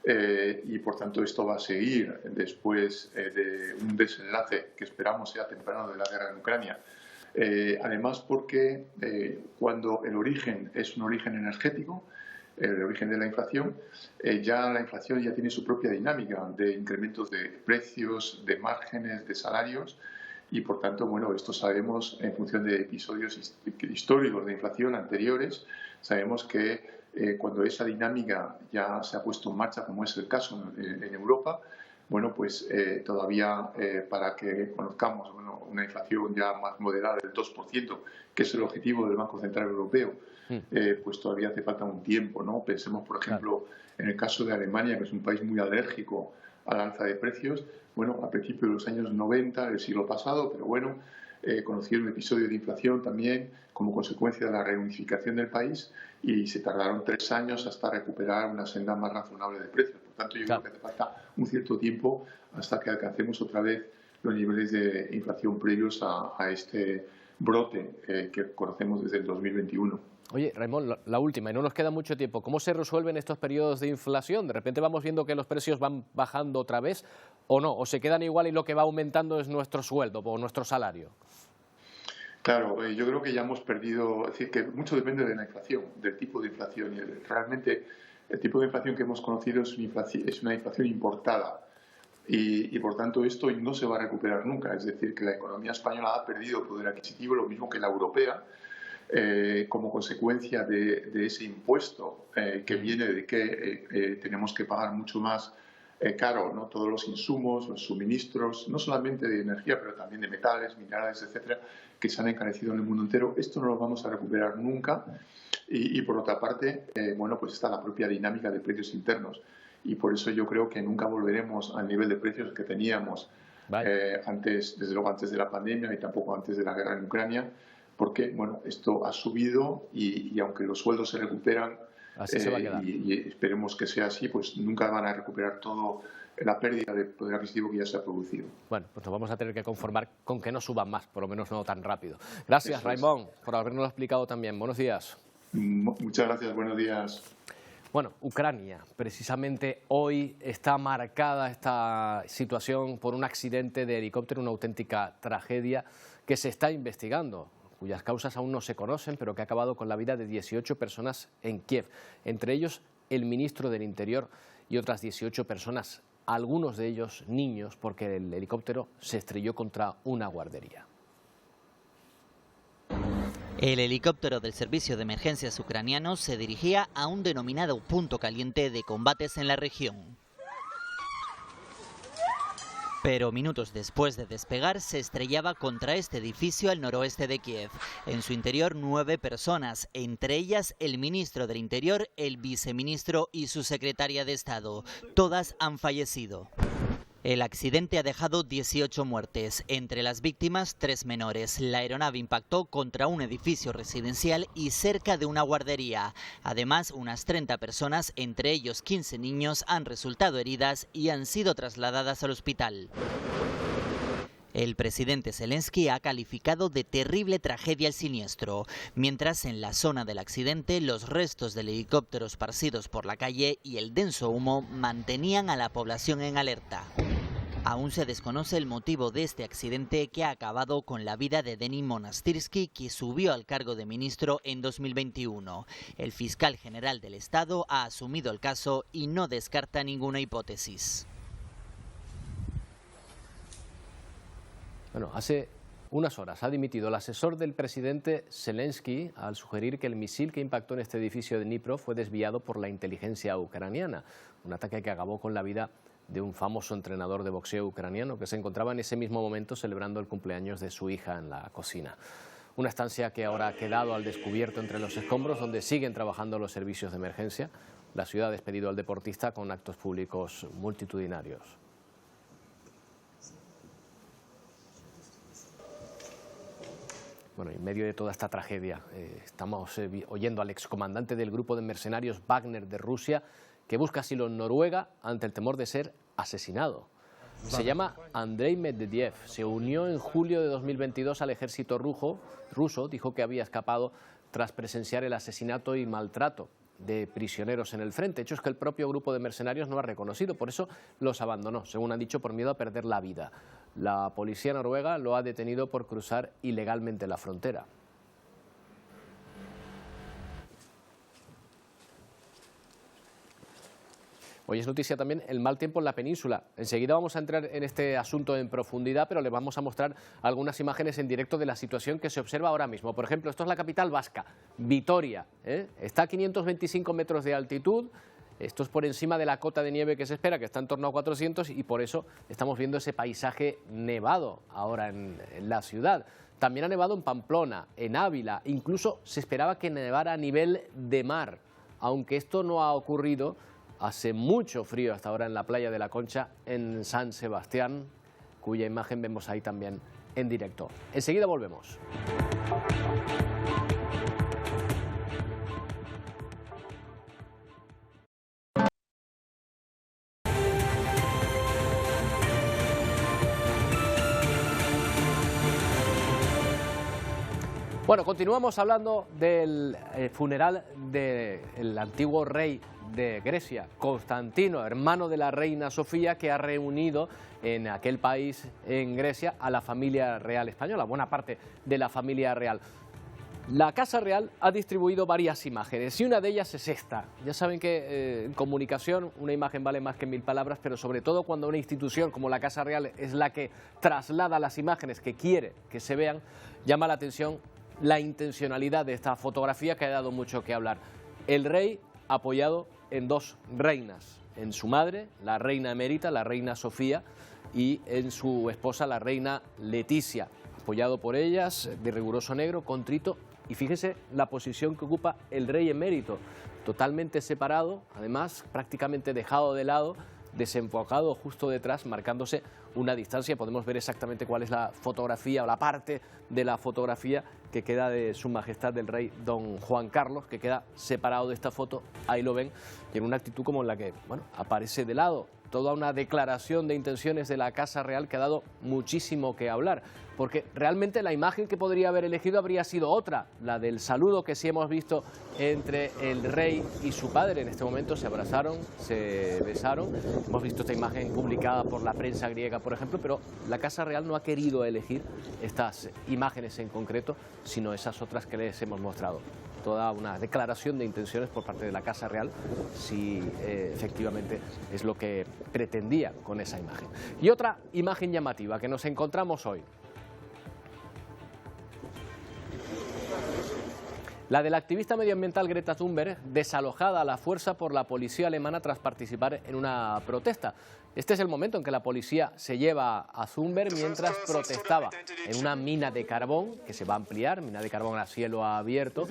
y por tanto esto va a seguir después de un desenlace que esperamos sea temprano de la guerra en Ucrania. Además porque cuando el origen es un origen energético, el origen de la inflación, ya la inflación ya tiene su propia dinámica de incrementos de precios, de márgenes, de salarios y por tanto, bueno, esto sabemos en función de episodios históricos de inflación anteriores, sabemos que cuando esa dinámica ya se ha puesto en marcha, como es el caso en Europa, bueno, pues todavía para que conozcamos una inflación ya más moderada del 2%, que es el objetivo del Banco Central Europeo, pues todavía hace falta un tiempo, ¿no? Pensemos, por ejemplo, en el caso de Alemania, que es un país muy alérgico al alza de precios. Bueno, a principios de los años 90 del siglo pasado, pero bueno, conocieron un episodio de inflación también como consecuencia de la reunificación del país y se tardaron 3 años hasta recuperar una senda más razonable de precios. Por tanto, yo creo que hace falta un cierto tiempo hasta que alcancemos otra vez los niveles de inflación previos a este brote que conocemos desde el 2021. Oye, Raimon, la última, y no nos queda mucho tiempo. ¿Cómo se resuelven estos periodos de inflación? ¿De repente vamos viendo que los precios van bajando otra vez o no? ¿O se quedan igual y lo que va aumentando es nuestro sueldo o nuestro salario? Claro, yo creo que ya hemos perdido, es decir, que mucho depende de la inflación, del tipo de inflación. Y realmente el tipo de inflación que hemos conocido es una inflación importada. Y por tanto esto no se va a recuperar nunca. Es decir, que la economía española ha perdido poder adquisitivo, lo mismo que la europea, como consecuencia de ese impuesto que viene de que tenemos que pagar mucho más caro, ¿no? Todos los insumos, los suministros, no solamente de energía, pero también de metales, minerales, etcétera, que se han encarecido en el mundo entero. Esto no lo vamos a recuperar nunca. Y por otra parte, bueno, pues está la propia dinámica de precios internos. Y por eso yo creo que nunca volveremos al nivel de precios que teníamos antes, desde luego antes de la pandemia y tampoco antes de la guerra en Ucrania, porque bueno, esto ha subido y aunque los sueldos se recuperan, así se va a quedar. Y esperemos que sea así, pues nunca van a recuperar todo la pérdida de poder adquisitivo que ya se ha producido. Bueno, pues nos vamos a tener que conformar con que no suban más, por lo menos no tan rápido. Gracias, Raimon, por habernos explicado también. Buenos días. Muchas gracias, buenos días. Bueno, Ucrania, precisamente hoy está marcada esta situación por un accidente de helicóptero, una auténtica tragedia que se está investigando, cuyas causas aún no se conocen, pero que ha acabado con la vida de 18 personas en Kiev, entre ellos el ministro del Interior y otras 18 personas, algunos de ellos niños, porque el helicóptero se estrelló contra una guardería. El helicóptero del Servicio de Emergencias ucraniano se dirigía a un denominado punto caliente de combates en la región. Pero minutos después de despegar se estrellaba contra este edificio al noroeste de Kiev. En su interior 9 personas, entre ellas el ministro del Interior, el viceministro y su secretaria de Estado. Todas han fallecido. El accidente ha dejado 18 muertes, entre las víctimas 3 menores. La aeronave impactó contra un edificio residencial y cerca de una guardería. Además, unas 30 personas, entre ellos 15 niños, han resultado heridas y han sido trasladadas al hospital. El presidente Zelensky ha calificado de terrible tragedia el siniestro, mientras en la zona del accidente los restos del helicóptero esparcidos por la calle y el denso humo mantenían a la población en alerta. Aún se desconoce el motivo de este accidente que ha acabado con la vida de Denis Monastyrsky, que subió al cargo de ministro en 2021. El fiscal general del Estado ha asumido el caso y no descarta ninguna hipótesis. Bueno, hace unas horas ha dimitido el asesor del presidente Zelensky al sugerir que el misil que impactó en este edificio de Dnipro fue desviado por la inteligencia ucraniana. Un ataque que acabó con la vida de un famoso entrenador de boxeo ucraniano que se encontraba en ese mismo momento celebrando el cumpleaños de su hija en la cocina. Una estancia que ahora ha quedado al descubierto entre los escombros, donde siguen trabajando los servicios de emergencia. La ciudad ha despedido al deportista con actos públicos multitudinarios. Bueno, en medio de toda esta tragedia, estamos oyendo al excomandante del grupo de mercenarios Wagner de Rusia, que busca asilo en Noruega ante el temor de ser asesinado. Se llama Andrei Medvedev, se unió en julio de 2022 al ejército ruso, dijo que había escapado tras presenciar el asesinato y maltrato de prisioneros en el frente, hechos que el propio grupo de mercenarios no ha reconocido, por eso los abandonó, según han dicho, por miedo a perder la vida. La policía noruega lo ha detenido por cruzar ilegalmente la frontera. Hoy es noticia también el mal tiempo en la península. Enseguida vamos a entrar en este asunto en profundidad, pero le vamos a mostrar algunas imágenes en directo de la situación que se observa ahora mismo. Por ejemplo, esto es la capital vasca, Vitoria, Está a 525 metros de altitud. Esto es por encima de la cota de nieve que se espera, que está en torno a 400, y por eso estamos viendo ese paisaje nevado ahora en la ciudad. También ha nevado en Pamplona, en Ávila, incluso se esperaba que nevara a nivel de mar, aunque esto no ha ocurrido. Hace mucho frío hasta ahora en la playa de la Concha, en San Sebastián, cuya imagen vemos ahí también en directo. Enseguida volvemos. Bueno, continuamos hablando del funeral del antiguo rey de Grecia, Constantino, hermano de la reina Sofía, que ha reunido en aquel país, en Grecia, a la familia real española, buena parte de la familia real. La Casa Real ha distribuido varias imágenes y una de ellas es esta. Ya saben que en comunicación una imagen vale más que 1000 palabras, pero sobre todo cuando una institución como la Casa Real es la que traslada las imágenes que quiere que se vean, llama la atención la intencionalidad de esta fotografía, que ha dado mucho que hablar. El rey apoyado en dos reinas, en su madre, la reina emérita, la reina Sofía, y en su esposa, la reina Leticia, apoyado por ellas, de riguroso negro, contrito, y fíjese la posición que ocupa el rey emérito, totalmente separado, además prácticamente dejado de lado, desenfocado justo detrás, marcándose una distancia. Podemos ver exactamente cuál es la fotografía o la parte de la fotografía que queda de su majestad del rey don Juan Carlos, que queda separado de esta foto, ahí lo ven, y en una actitud como en la que, bueno, aparece de lado. Toda una declaración de intenciones de la Casa Real que ha dado muchísimo que hablar, porque realmente la imagen que podría haber elegido habría sido otra, la del saludo que sí hemos visto entre el rey y su padre. En este momento se abrazaron, se besaron. Hemos visto esta imagen publicada por la prensa griega, por ejemplo, pero la Casa Real no ha querido elegir estas imágenes en concreto, sino esas otras que les hemos mostrado. Toda una declaración de intenciones por parte de la Casa Real, si efectivamente es lo que pretendía con esa imagen. Y otra imagen llamativa que nos encontramos hoy, la del activista medioambiental Greta Thunberg, desalojada a la fuerza por la policía alemana tras participar en una protesta. Este es el momento en que la policía se lleva a Thunberg mientras protestaba en una mina de carbón que se va a ampliar, mina de carbón a cielo abierto,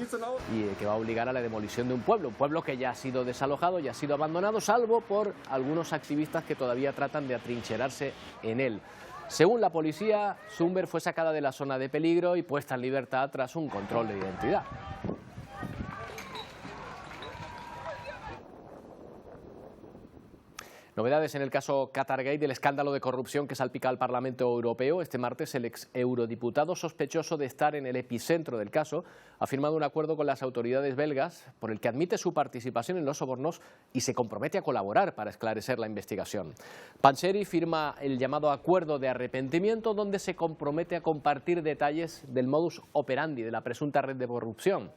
y que va a obligar a la demolición de un pueblo que ya ha sido desalojado, ya ha sido abandonado, salvo por algunos activistas que todavía tratan de atrincherarse en él. Según la policía, Thunberg fue sacada de la zona de peligro y puesta en libertad tras un control de identidad. Novedades en el caso Qatargate, del escándalo de corrupción que salpica al Parlamento Europeo. Este martes, el ex eurodiputado sospechoso de estar en el epicentro del caso ha firmado un acuerdo con las autoridades belgas por el que admite su participación en los sobornos y se compromete a colaborar para esclarecer la investigación. Panzeri firma el llamado acuerdo de arrepentimiento, donde se compromete a compartir detalles del modus operandi de la presunta red de corrupción,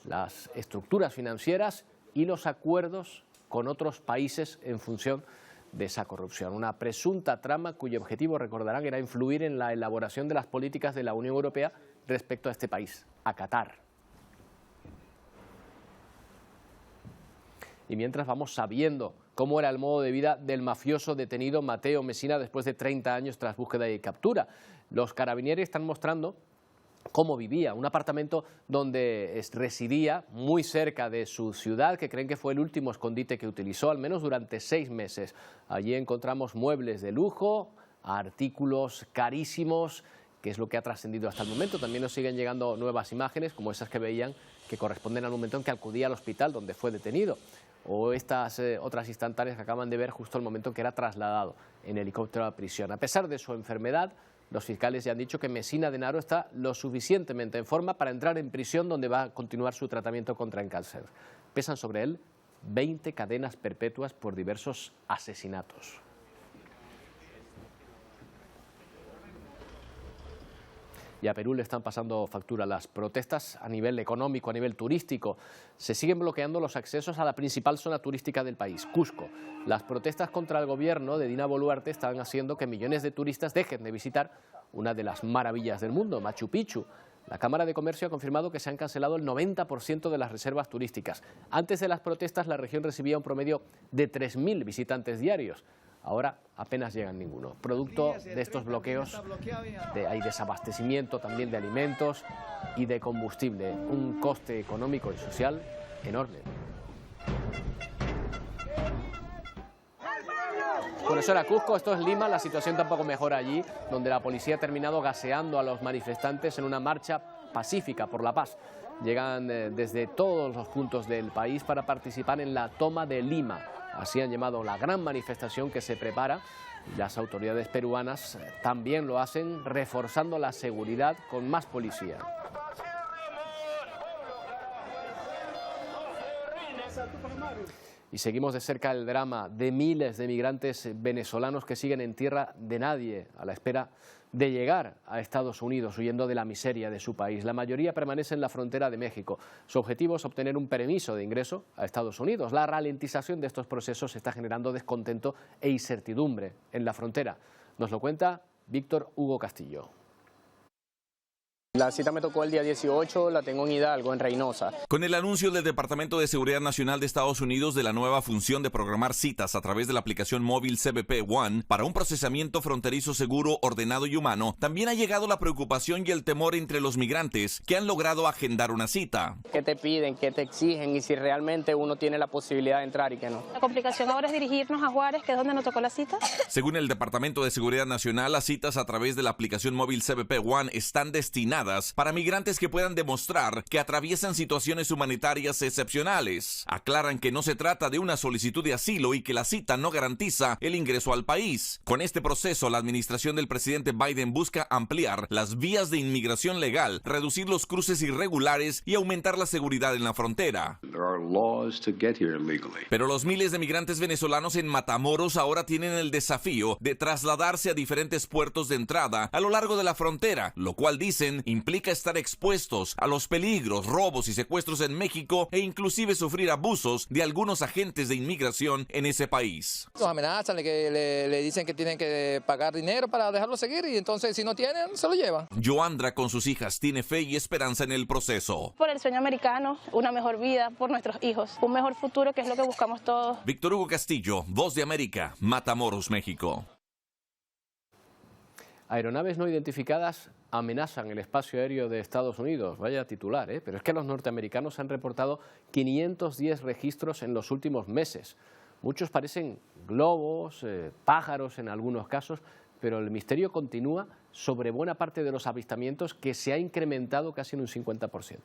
las estructuras financieras y los acuerdos con otros países en función de esa corrupción. Una presunta trama cuyo objetivo, recordarán, era influir en la elaboración de las políticas de la Unión Europea respecto a este país, a Qatar. Y mientras vamos sabiendo cómo era el modo de vida del mafioso detenido Matteo Messina después de 30 años tras búsqueda y captura. Los carabineros están mostrando cómo vivía, un apartamento donde residía muy cerca de su ciudad, que creen que fue el último escondite que utilizó, al menos durante 6 meses. Allí encontramos muebles de lujo, artículos carísimos, que es lo que ha trascendido hasta el momento. También nos siguen llegando nuevas imágenes, como esas que veían, que corresponden al momento en que acudía al hospital donde fue detenido, o estas otras instantáneas que acaban de ver justo el momento en que era trasladado en helicóptero a prisión. A pesar de su enfermedad, los fiscales ya han dicho que Messina Denaro está lo suficientemente en forma para entrar en prisión, donde va a continuar su tratamiento contra el cáncer. Pesan sobre él 20 cadenas perpetuas por diversos asesinatos. Y a Perú le están pasando factura las protestas a nivel económico, a nivel turístico. Se siguen bloqueando los accesos a la principal zona turística del país, Cusco. Las protestas contra el gobierno de Dina Boluarte están haciendo que millones de turistas dejen de visitar una de las maravillas del mundo, Machu Picchu. La Cámara de Comercio ha confirmado que se han cancelado el 90% de las reservas turísticas. Antes de las protestas, la región recibía un promedio de 3.000 visitantes diarios. Ahora apenas llegan ninguno. Producto de estos bloqueos hay desabastecimiento también de alimentos y de combustible. Un coste económico y social enorme. Bueno, eso era Cusco, esto es Lima. La situación tampoco mejora allí, donde la policía ha terminado gaseando a los manifestantes en una marcha pacífica por la paz. Llegan desde todos los puntos del país para participar en la toma de Lima. Así han llamado la gran manifestación que se prepara. Las autoridades peruanas también lo hacen, reforzando la seguridad con más policía. Y seguimos de cerca el drama de miles de migrantes venezolanos que siguen en tierra de nadie, a la espera de llegar a Estados Unidos, huyendo de la miseria de su país. La mayoría permanece en la frontera de México. Su objetivo es obtener un permiso de ingreso a Estados Unidos. La ralentización de estos procesos está generando descontento e incertidumbre en la frontera. Nos lo cuenta Víctor Hugo Castillo. La cita me tocó el día 18, la tengo en Hidalgo, en Reynosa. Con el anuncio del Departamento de Seguridad Nacional de Estados Unidos de la nueva función de programar citas a través de la aplicación móvil CBP One para un procesamiento fronterizo seguro, ordenado y humano, también ha llegado la preocupación y el temor entre los migrantes que han logrado agendar una cita. ¿Qué te piden? ¿Qué te exigen? Y si realmente uno tiene la posibilidad de entrar y que no. La complicación ahora es dirigirnos a Juárez, que es donde nos tocó la cita. Según el Departamento de Seguridad Nacional, las citas a través de la aplicación móvil CBP One están destinadas para migrantes que puedan demostrar que atraviesan situaciones humanitarias excepcionales. Aclaran que no se trata de una solicitud de asilo y que la cita no garantiza el ingreso al país. Con este proceso, la administración del presidente Biden busca ampliar las vías de inmigración legal, reducir los cruces irregulares y aumentar la seguridad en la frontera. Pero los miles de migrantes venezolanos en Matamoros ahora tienen el desafío de trasladarse a diferentes puertos de entrada a lo largo de la frontera, lo cual dicen implica estar expuestos a los peligros, robos y secuestros en México e inclusive sufrir abusos de algunos agentes de inmigración en ese país. Los amenazan, le dicen que tienen que pagar dinero para dejarlo seguir y entonces si no tienen, se lo llevan. Joandra con sus hijas tiene fe y esperanza en el proceso. Por el sueño americano, una mejor vida por nuestros hijos, un mejor futuro que es lo que buscamos todos. Víctor Hugo Castillo, Voz de América, Matamoros, México. Aeronaves no identificadas amenazan el espacio aéreo de Estados Unidos. Vaya titular, ¿eh? Pero es que los norteamericanos han reportado 510 registros en los últimos meses. Muchos parecen globos, pájaros en algunos casos, pero el misterio continúa sobre buena parte de los avistamientos, que se ha incrementado casi en un 50%.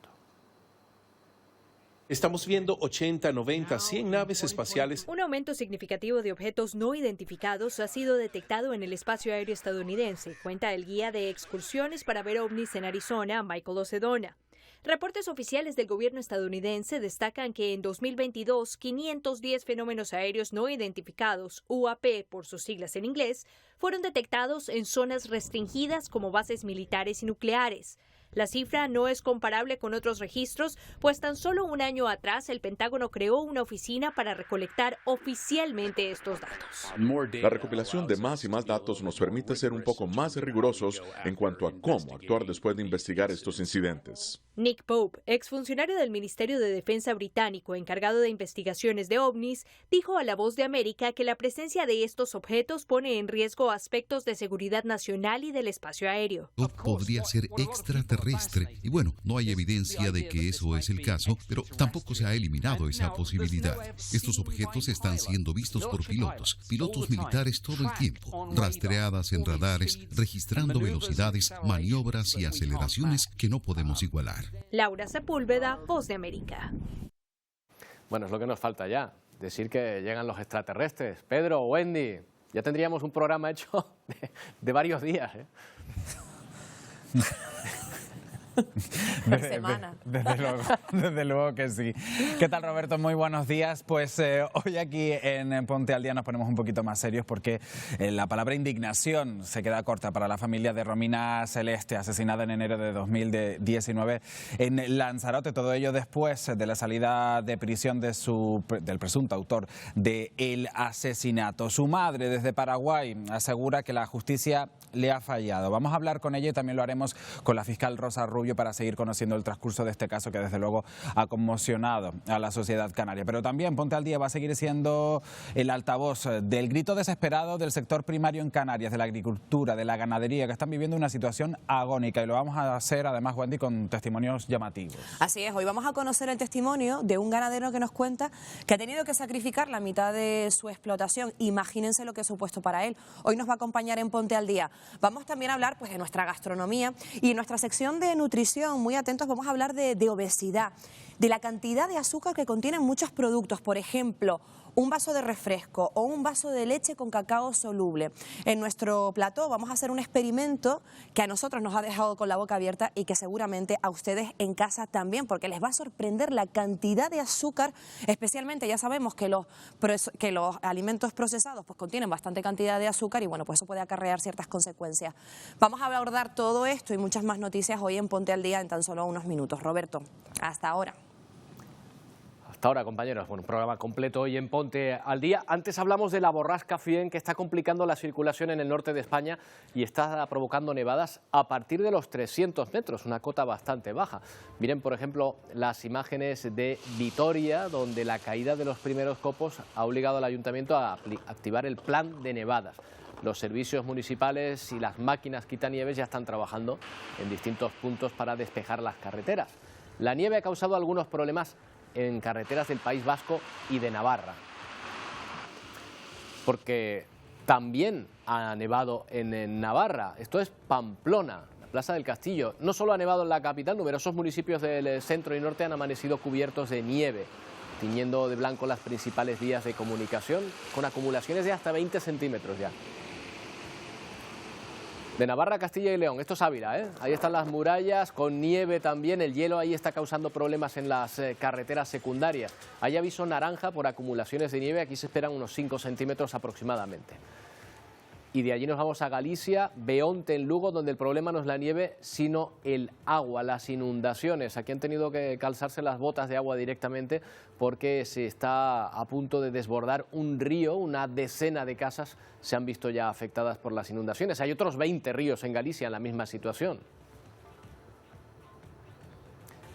Estamos viendo 80, 90, 100 naves espaciales. Un aumento significativo de objetos no identificados ha sido detectado en el espacio aéreo estadounidense, cuenta el guía de excursiones para ver ovnis en Arizona, Michael Ocedona. Reportes oficiales del gobierno estadounidense destacan que en 2022, 510 fenómenos aéreos no identificados, UAP por sus siglas en inglés, fueron detectados en zonas restringidas como bases militares y nucleares. La cifra no es comparable con otros registros, pues tan solo un año atrás el Pentágono creó una oficina para recolectar oficialmente estos datos. La recopilación de más y más datos nos permite ser un poco más rigurosos en cuanto a cómo actuar después de investigar estos incidentes. Nick Pope, exfuncionario del Ministerio de Defensa británico encargado de investigaciones de ovnis, dijo a La Voz de América que la presencia de estos objetos pone en riesgo aspectos de seguridad nacional y del espacio aéreo. Podría ser extraterrestre y bueno, no hay evidencia de que eso es el caso, pero tampoco se ha eliminado esa posibilidad. Estos objetos están siendo vistos por pilotos militares todo el tiempo, rastreadas en radares, registrando velocidades, maniobras y aceleraciones que no podemos igualar. Laura Sepúlveda, Voz de América. Bueno, es lo que nos falta ya, decir que llegan los extraterrestres. Pedro, Wendy, ya tendríamos un programa hecho de varios días, ¿eh? Desde luego que sí. ¿Qué tal, Roberto? Muy buenos días. Pues hoy aquí en Ponte al Día nos ponemos un poquito más serios porque la palabra indignación se queda corta para la familia de Romina Celeste, asesinada en enero de 2019 en Lanzarote. Todo ello después de la salida de prisión del presunto autor del asesinato. Su madre, desde Paraguay, asegura que la justicia le ha fallado. Vamos a hablar con ella y también lo haremos con la fiscal Rosa Rubio para seguir conociendo el transcurso de este caso que desde luego ha conmocionado a la sociedad canaria. Pero también Ponte al Día va a seguir siendo el altavoz del grito desesperado del sector primario en Canarias, de la agricultura, de la ganadería, que están viviendo una situación agónica, y lo vamos a hacer además, Wendy, con testimonios llamativos. Así es, hoy vamos a conocer el testimonio de un ganadero que nos cuenta que ha tenido que sacrificar la mitad de su explotación. Imagínense lo que ha supuesto para él. Hoy nos va a acompañar en Ponte al Día. Vamos también a hablar de nuestra gastronomía, y en nuestra sección de nutrición, muy atentos, vamos a hablar de obesidad, de la cantidad de azúcar que contienen muchos productos. Por ejemplo, un vaso de refresco o un vaso de leche con cacao soluble. En nuestro plató vamos a hacer un experimento que a nosotros nos ha dejado con la boca abierta y que seguramente a ustedes en casa también, porque les va a sorprender la cantidad de azúcar, especialmente ya sabemos que los alimentos procesados pues contienen bastante cantidad de azúcar y bueno, pues eso puede acarrear ciertas consecuencias. Vamos a abordar todo esto y muchas más noticias hoy en Ponte al Día en tan solo unos minutos. Roberto, hasta ahora. Hasta ahora, compañeros. Bueno, un programa completo hoy en Ponte al Día. Antes hablamos de la borrasca Fién, que está complicando la circulación en el norte de España y está provocando nevadas a partir de los 300 metros, una cota bastante baja. Miren, por ejemplo, las imágenes de Vitoria, donde la caída de los primeros copos ha obligado al ayuntamiento a activar el plan de nevadas. Los servicios municipales y las máquinas quitanieves ya están trabajando en distintos puntos para despejar las carreteras. La nieve ha causado algunos problemas en carreteras del País Vasco y de Navarra, porque también ha nevado en Navarra. Esto es Pamplona, la Plaza del Castillo. No solo ha nevado en la capital, numerosos municipios del centro y norte han amanecido cubiertos de nieve, tiñendo de blanco las principales vías de comunicación, con acumulaciones de hasta 20 centímetros ya. De Navarra, Castilla y León, esto es Ávila, ¿eh? Ahí están las murallas, con nieve también, el hielo ahí está causando problemas en las carreteras secundarias. Hay aviso naranja por acumulaciones de nieve, aquí se esperan unos 5 centímetros aproximadamente. Y de allí nos vamos a Galicia, Beonte en Lugo, donde el problema no es la nieve, sino el agua, las inundaciones. Aquí han tenido que calzarse las botas de agua directamente porque se está a punto de desbordar un río. Una decena de casas se han visto ya afectadas por las inundaciones. Hay otros 20 ríos en Galicia en la misma situación.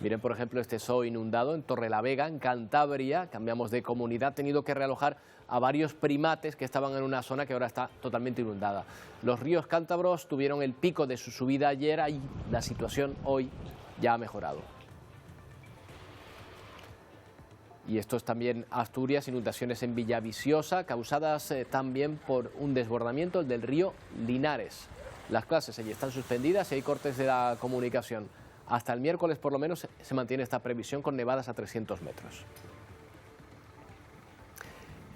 Miren, por ejemplo, este zoo inundado en Torrelavega, en Cantabria. Cambiamos de comunidad, ha tenido que realojar a varios primates que estaban en una zona que ahora está totalmente inundada. Los ríos cántabros tuvieron el pico de su subida ayer y la situación hoy ya ha mejorado. Y esto es también Asturias, inundaciones en Villaviciosa, causadas también por un desbordamiento, el del río Linares. Las clases allí están suspendidas y hay cortes de la comunicación. Hasta el miércoles por lo menos se mantiene esta previsión con nevadas a 300 metros.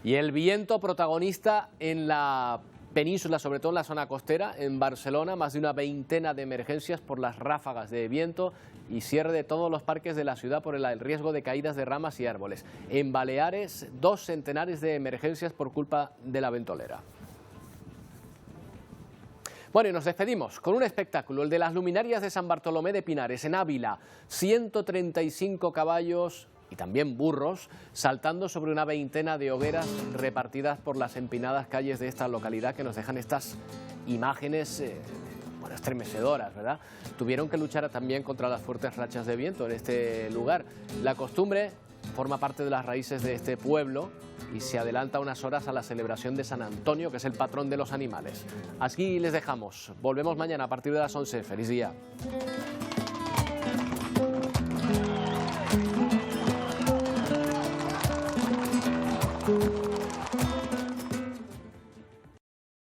Y el viento protagonista en la península, sobre todo en la zona costera, en Barcelona, más de una veintena de emergencias por las ráfagas de viento y cierre de todos los parques de la ciudad por el riesgo de caídas de ramas y árboles. En Baleares, 2 centenares de emergencias por culpa de la ventolera. Bueno, y nos despedimos con un espectáculo, el de las luminarias de San Bartolomé de Pinares, en Ávila. 135 caballos y también burros saltando sobre una veintena de hogueras repartidas por las empinadas calles de esta localidad, que nos dejan estas imágenes estremecedoras, ¿verdad? Tuvieron que luchar también contra las fuertes rachas de viento en este lugar. La costumbre forma parte de las raíces de este pueblo y se adelanta unas horas a la celebración de San Antonio, que es el patrón de los animales. Aquí les dejamos. Volvemos mañana a partir de las 11. ¡Feliz día!